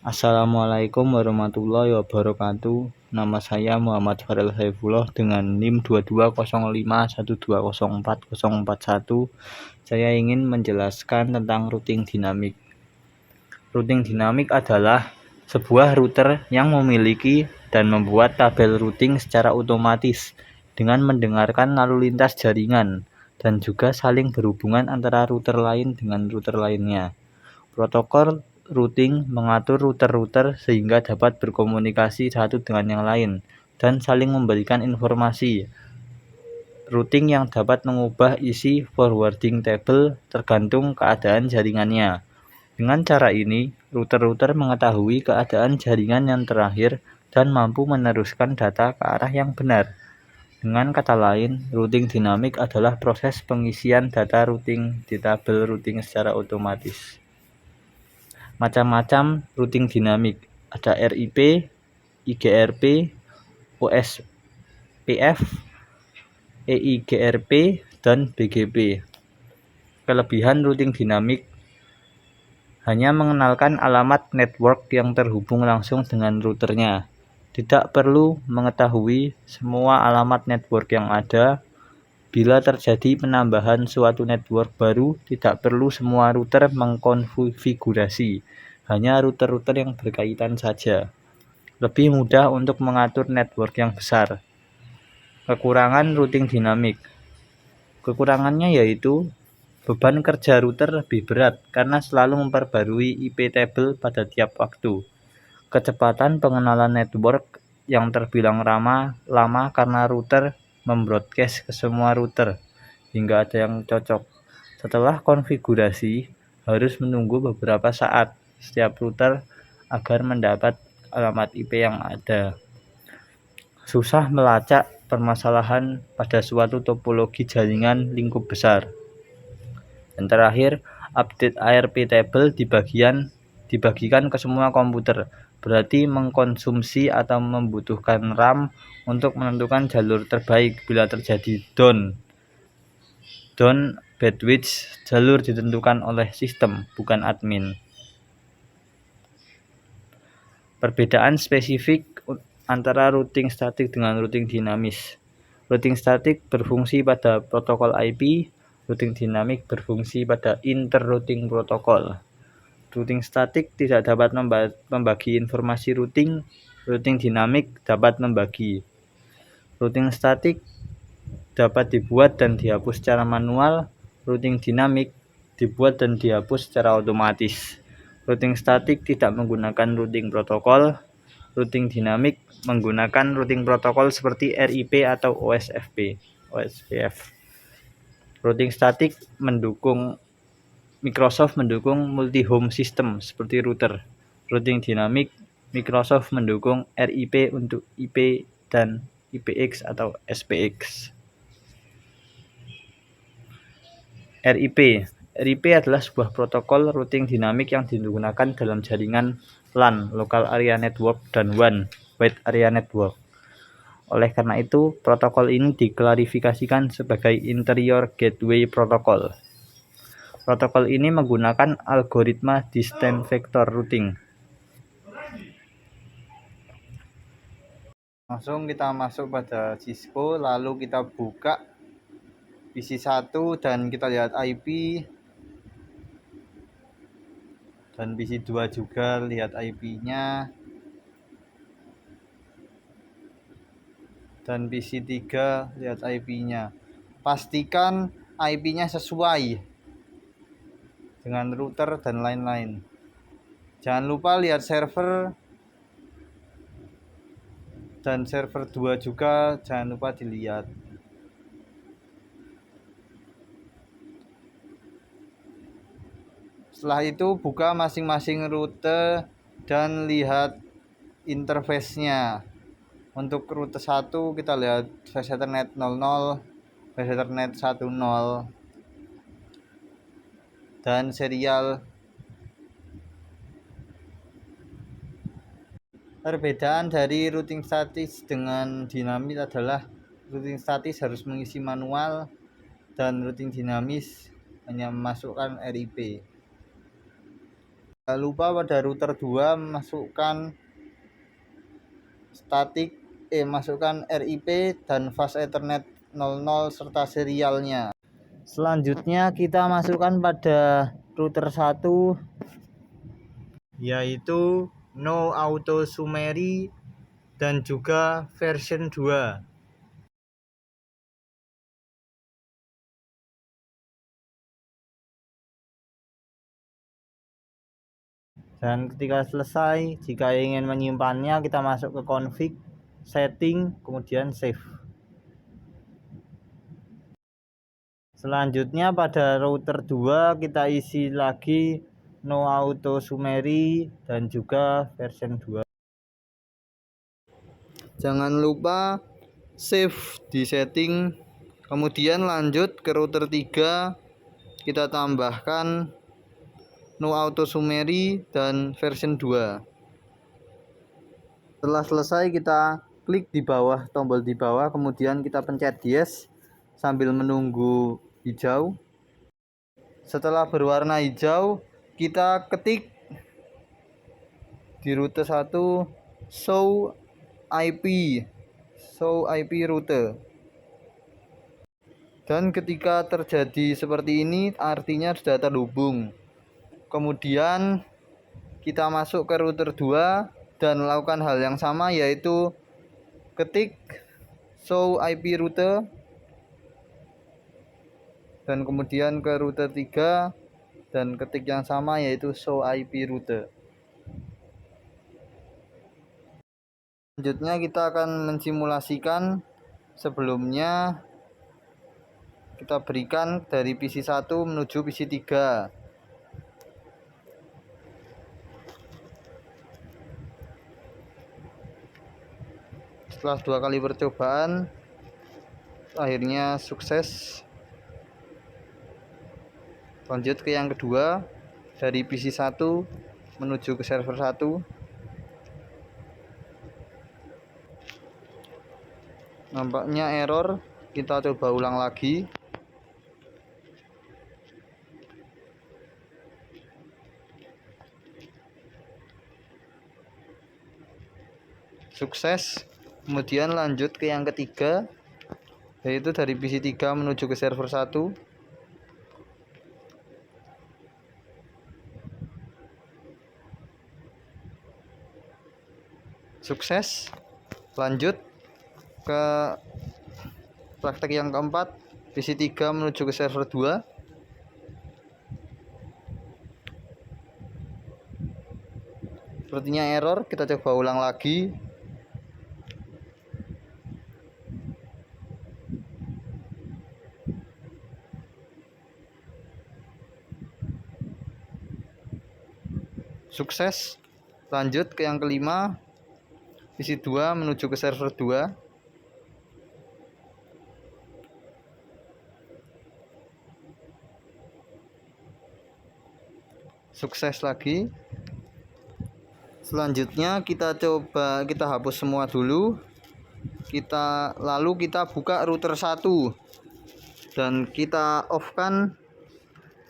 Assalamualaikum warahmatullahi wabarakatuh. Nama saya Muhammad Farel Saifullah dengan NIM 2205120441. Saya ingin menjelaskan tentang routing dinamik. Routing dinamik adalah sebuah router yang memiliki dan membuat tabel routing secara otomatis dengan mendengarkan lalu lintas jaringan dan juga saling berhubungan antara router lain dengan router lainnya. Protokol routing mengatur router-router sehingga dapat berkomunikasi satu dengan yang lain dan saling memberikan informasi. Routing yang dapat mengubah isi forwarding table tergantung keadaan jaringannya. Dengan cara ini, router-router mengetahui keadaan jaringan yang terakhir dan mampu meneruskan data ke arah yang benar. Dengan kata lain, routing dinamik adalah proses pengisian data routing di tabel routing secara otomatis. Macam-macam routing dinamik, ada RIP, IGRP, OSPF, EIGRP, dan BGP. Kelebihan routing dinamik hanya mengenalkan alamat network yang terhubung langsung dengan routernya. Tidak perlu mengetahui semua alamat network yang ada. Bila terjadi penambahan suatu network baru, tidak perlu semua router mengkonfigurasi, hanya router-router yang berkaitan saja. Lebih mudah untuk mengatur network yang besar. Kekurangan routing dinamik. Kekurangannya yaitu beban kerja router lebih berat karena selalu memperbarui IP table pada tiap waktu. Kecepatan pengenalan network yang terbilang lama karena router membroadcast ke semua router hingga ada yang cocok. Setelah konfigurasi, harus menunggu beberapa saat setiap router agar mendapat alamat IP yang ada. Susah melacak permasalahan pada suatu topologi jaringan lingkup besar. Dan terakhir, update ARP table dibagikan ke semua komputer, berarti mengkonsumsi atau membutuhkan RAM untuk menentukan jalur terbaik bila terjadi down bandwidth. Jalur ditentukan oleh sistem, bukan admin. Perbedaan spesifik antara routing statik dengan routing dinamis. Routing statik berfungsi pada protokol IP, routing dinamik berfungsi pada inter-routing protokol. Routing statik tidak dapat membagi informasi routing dinamik dapat membagi. Routing statik dapat dibuat dan dihapus secara manual, routing dinamik dibuat dan dihapus secara otomatis. Routing statik tidak menggunakan routing protokol, routing dinamik menggunakan routing protokol seperti RIP atau OSPF. Routing statik Microsoft mendukung multi-home system seperti router. Routing dinamik Microsoft mendukung RIP untuk IP dan IPX atau SPX. RIP adalah sebuah protokol routing dinamik yang digunakan dalam jaringan LAN, Local Area Network, dan WAN, Wide Area Network. Oleh karena itu, protokol ini diklarifikasikan sebagai Interior Gateway Protocol. Protokol ini menggunakan algoritma Distance Vector Routing. Langsung kita masuk pada Cisco, lalu kita buka PC 1 dan kita lihat IP. Dan PC 2 juga lihat IP-nya. Dan PC 3 lihat IP-nya. Pastikan IP-nya sesuai dengan router dan lain-lain. Jangan lupa lihat server, dan server 2 juga jangan lupa dilihat. Setelah itu buka masing-masing rute dan lihat interface-nya. Untuk rute 1 kita lihat Fast Ethernet 00, Fast Ethernet 10, dan serial. Perbedaan dari routing statis dengan dinamis adalah routing statis harus mengisi manual dan routing dinamis hanya memasukkan RIP. Jangan lupa pada router 2 masukkan RIP dan fast Ethernet 00 serta serialnya. Selanjutnya kita masukkan pada router 1 yaitu No Auto Summary dan juga version 2. Dan ketika selesai, jika ingin menyimpannya, kita masuk ke config, setting, kemudian save. Selanjutnya pada router 2 kita isi lagi No Auto Summary dan juga version 2. Jangan lupa save di setting, kemudian lanjut ke router 3, kita tambahkan No Auto Summary dan version 2. Setelah selesai, kita klik di bawah, tombol di bawah, kemudian kita pencet yes sambil menunggu hijau. Setelah berwarna hijau, kita ketik di router 1 show IP rute. Dan ketika terjadi seperti ini, artinya sudah terhubung. Kemudian kita masuk ke router 2 dan lakukan hal yang sama, yaitu ketik show IP rute dan kemudian ke router 3 dan ketik yang sama, yaitu show IP rute. Selanjutnya kita akan mensimulasikan. Sebelumnya kita berikan dari PC 1 menuju PC 3. Setelah 2 kali percobaan, akhirnya sukses. Lanjut ke yang kedua, dari PC 1 menuju ke server 1. Nampaknya error, kita coba ulang lagi. Sukses. Kemudian lanjut ke yang ketiga, yaitu dari PC 3 menuju ke server 1. Sukses. Lanjut ke praktek yang keempat, PC 3 menuju ke server 2. Sepertinya error, kita coba ulang lagi. Sukses. Lanjut ke yang kelima, PC 2 menuju ke server 2. Sukses lagi. Selanjutnya kita hapus semua dulu. Lalu kita buka router 1 dan kita off-kan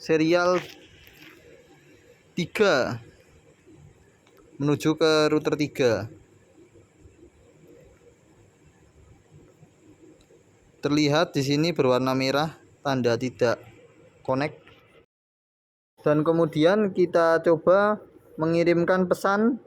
serial 3 menuju ke router 3. Terlihat di sini berwarna merah, tanda tidak connect. Dan kemudian kita coba mengirimkan pesan,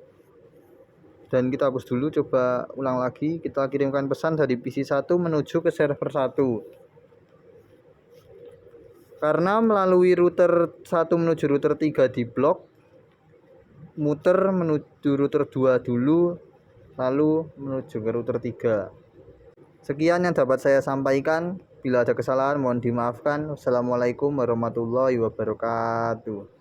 dan kita hapus dulu, coba ulang lagi. Kita kirimkan pesan dari PC 1 menuju ke server 1. Karena melalui router 1 menuju router 3 di blok, muter menuju router 2 dulu, lalu menuju ke router 3. Sekian yang dapat saya sampaikan. Bila ada kesalahan mohon dimaafkan. Wassalamualaikum warahmatullahi wabarakatuh.